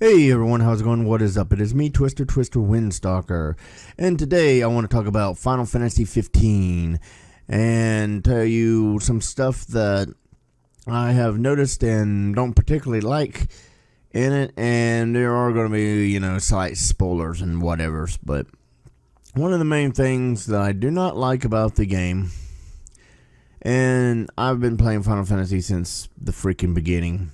Hey everyone, how's it going? What is up? It is me, Twister Windstalker, and today I want to talk about Final Fantasy 15 and tell you some stuff that I have noticed and don't particularly like in it, and there are going to be, slight spoilers and whatevers, but one of the main things that I do not like about the game, and I've been playing Final Fantasy since the freaking beginning,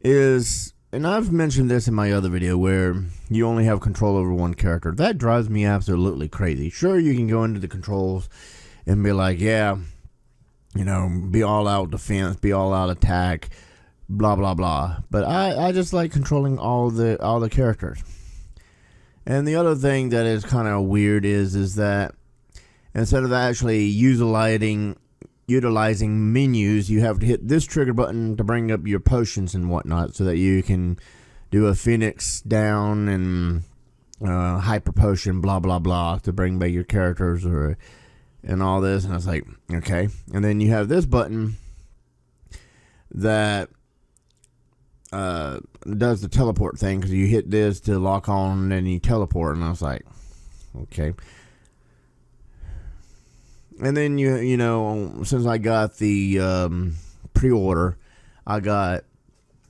is... And I've mentioned this in my other video where you only have control over one character. That drives me absolutely crazy. Sure, you can go into the controls and be like, yeah, be all out defense, be all out attack, blah, blah, blah. But I just like controlling all the characters. And the other thing that is kind of weird is that instead of actually utilizing menus, you have to hit this trigger button to bring up your potions and whatnot so that you can do a Phoenix down and hyper potion, blah, blah, blah, to bring back your characters and all this. And I was like, okay. And then you have this button that does the teleport thing, because you hit this to lock on and then you teleport. And I was like, okay. And then, since I got the pre-order, I got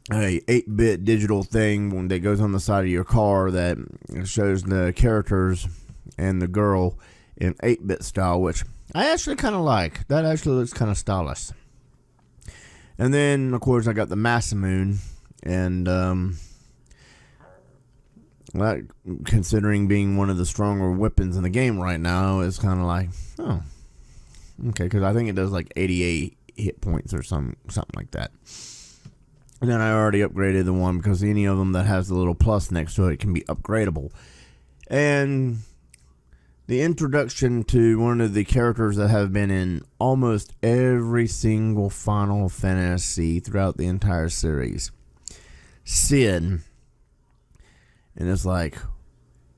a 8-bit digital thing that goes on the side of your car that shows the characters and the girl in 8-bit style, which I actually kind of like. That actually looks kind of stylish. And then, of course, I got the Masamune, and considering being one of the stronger weapons in the game right now, it's kind of like, oh. Okay, because I think it does like 88 hit points or something like that. And then I already upgraded the one because any of them that has the little plus next to it can be upgradable. And the introduction to one of the characters that have been in almost every single Final Fantasy throughout the entire series, Cid. And it's like,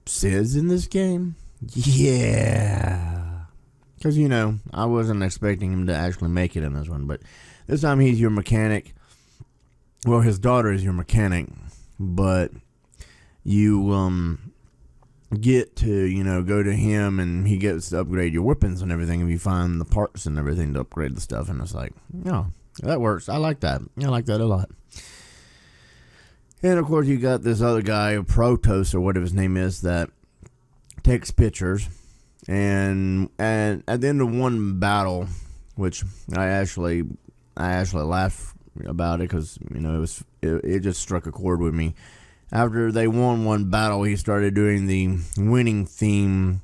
Cid's in this game? Yeah. Because, I wasn't expecting him to actually make it in this one. But this time he's your mechanic. Well, his daughter is your mechanic. But you get to, go to him and he gets to upgrade your weapons and everything. If you find the parts and everything to upgrade the stuff. And it's like, that works. I like that. I like that a lot. And, of course, you got this other guy, Protos or whatever his name is, that takes pictures. And at the end of one battle, which I actually laughed about it because it just struck a chord with me. After they won one battle, he started doing the winning theme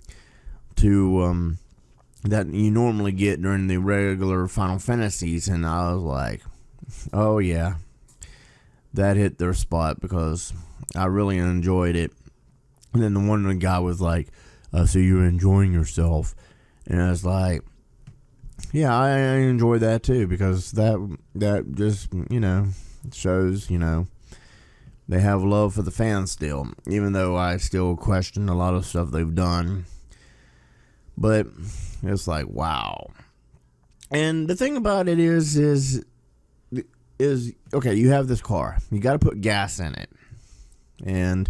to that you normally get during the regular Final Fantasies, and I was like, oh yeah, that hit their spot because I really enjoyed it. And then the one guy was like, so you're enjoying yourself. And I was like, yeah, I enjoy that too, because that just, shows, they have love for the fans still, even though I still question a lot of stuff they've done. But it's like, wow. And the thing about it is okay, you have this car. You got to put gas in it. And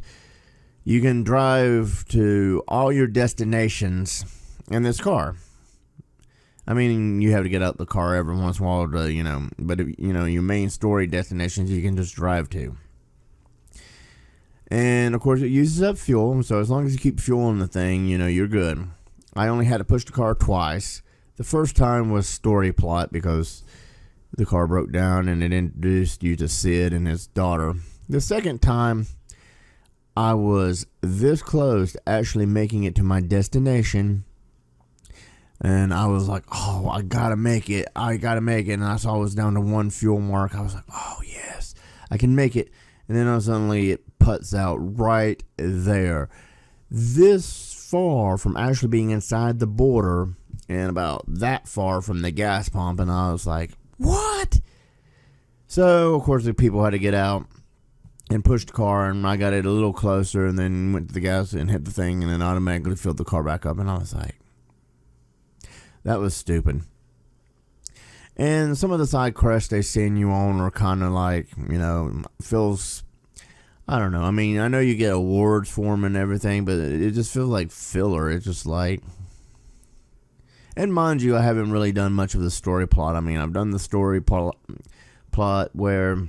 you can drive to all your destinations in this car. I mean, you have to get out the car every once in a while to, but your main story destinations you can just drive to. And of course it uses up fuel, so as long as you keep fueling the thing, you're good. I only had to push the car twice. The first time was story plot because the car broke down and it introduced you to Cid and his daughter. The second time, I was this close to actually making it to my destination, and I was like, oh, I gotta make it. And I saw it was down to one fuel mark. I was like, oh, yes, I can make it. And then suddenly it puts out right there. This far from actually being inside the border and about that far from the gas pump, and I was like, what? So, of course, the people had to get out and pushed the car, and I got it a little closer, and then went to the gas and hit the thing, and then automatically filled the car back up. And I was like, that was stupid. And some of the side quests they send you on are kind of like, feels I don't know. I mean, I know you get awards for them and everything, but it just feels like filler. It's just like, and mind you, I haven't really done much of the story plot. I mean, I've done the story plot where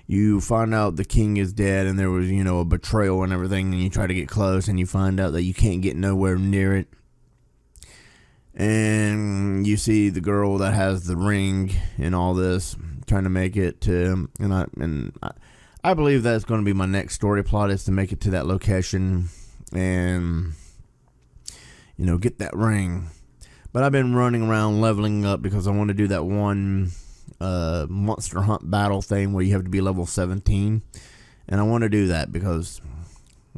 you find out the king is dead and there was, a betrayal and everything, and you try to get close and you find out that you can't get nowhere near it. And you see the girl that has the ring and all this trying to make it to, I believe that's going to be my next story plot, is to make it to that location and, get that ring. But I've been running around leveling up because I want to do that one monster hunt battle thing where you have to be level 17. And I want to do that because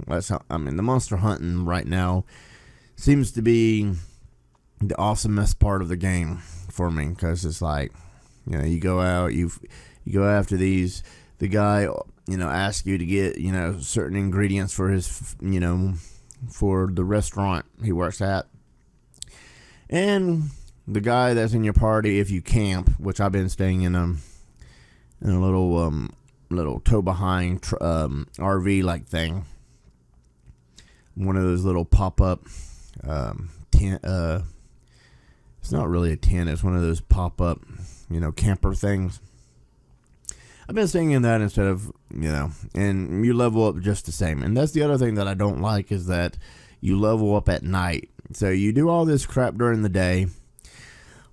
the monster hunting right now seems to be the awesomest part of the game for me, because it's like, you go out, you go after these, the guy, asks you to get, certain ingredients for his, for the restaurant he works at. And the guy that's in your party, if you camp, which I've been staying in a little tow behind RV like thing, one of those little pop up tent. It's not really a tent. It's one of those pop up, camper things. I've been staying in that instead of, and you level up just the same. And that's the other thing that I don't like, is that you level up at night. So you do all this crap during the day,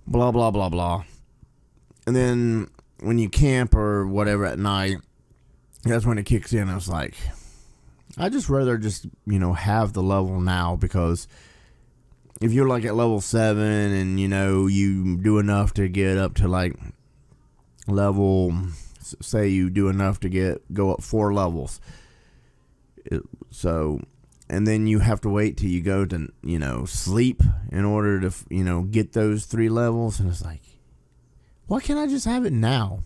blah, blah, blah, blah. And then when you camp or whatever at night, that's when it kicks in. I was like, I just rather just, have the level now, because if you're like at level 7 and, you do enough to get up to like level, say you do enough to go up 4 levels. And then you have to wait till you go to, sleep in order to, get those 3 levels. And it's like, why can't I just have it now?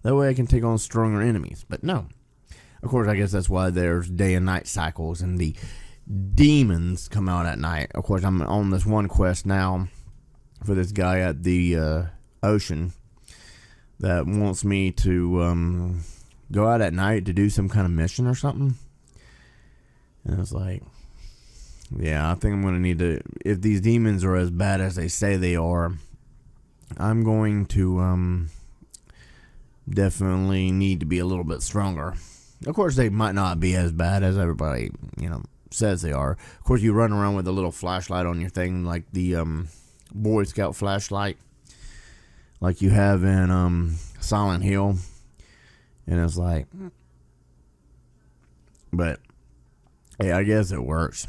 That way I can take on stronger enemies. But no. Of course, I guess that's why there's day and night cycles, and the demons come out at night. Of course, I'm on this one quest now for this guy at the ocean that wants me to go out at night to do some kind of mission or something. And I was like, yeah, I think I'm going to need to, if these demons are as bad as they say they are, I'm going to definitely need to be a little bit stronger. Of course, they might not be as bad as everybody, says they are. Of course, you run around with a little flashlight on your thing, like the Boy Scout flashlight, like you have in Silent Hill. And it's like, but hey, I guess it works.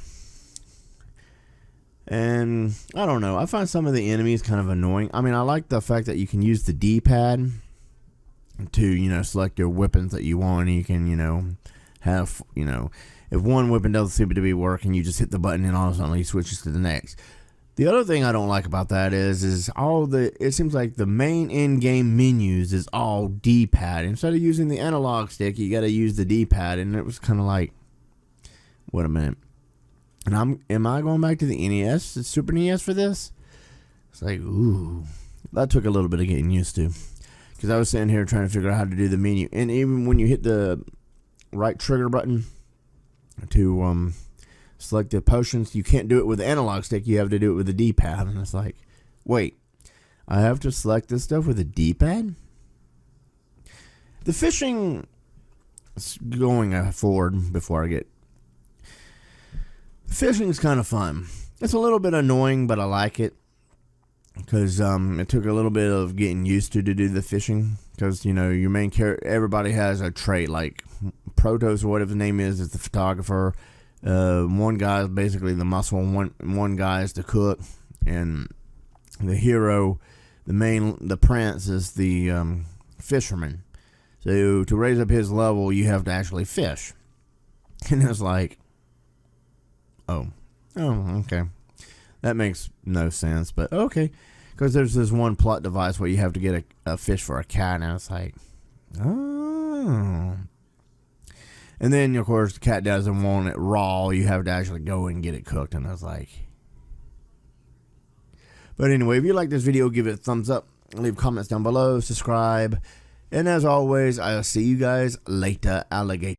And I don't know, I find some of the enemies kind of annoying. I mean, I like the fact that you can use the D-pad to, select your weapons that you want, and you can, have, if one weapon doesn't seem to be working, you just hit the button and all of a sudden it switches to the next. The other thing I don't like about that is it seems like the main in-game menus is all D-pad. Instead of using the analog stick, you gotta use the D-pad, and it was kind of like, wait a minute. And am I going back to the NES, the Super NES for this? It's like, ooh, that took a little bit of getting used to. Because I was sitting here trying to figure out how to do the menu. And even when you hit the right trigger button to select the potions, you can't do it with the analog stick. You have to do it with the D-pad. And it's like, wait, I have to select this stuff with a D-pad? The fishing, going forward before I get... Fishing's kind of fun. It's a little bit annoying, but I like it. Because it took a little bit of getting used to do the fishing. Because, your main character, everybody has a trait. Like Protos, or whatever his name is the photographer. One guy is basically the muscle, one guy is the cook. And the hero, the prince, is the fisherman. So to raise up his level, you have to actually fish. And it's like, oh, okay. That makes no sense, but okay. Because there's this one plot device where you have to get a fish for a cat, and it's like, oh. And then, of course, the cat doesn't want it raw. You have to actually go and get it cooked, and I was like... But anyway, if you like this video, give it a thumbs up. Leave comments down below. Subscribe. And as always, I'll see you guys later, alligator.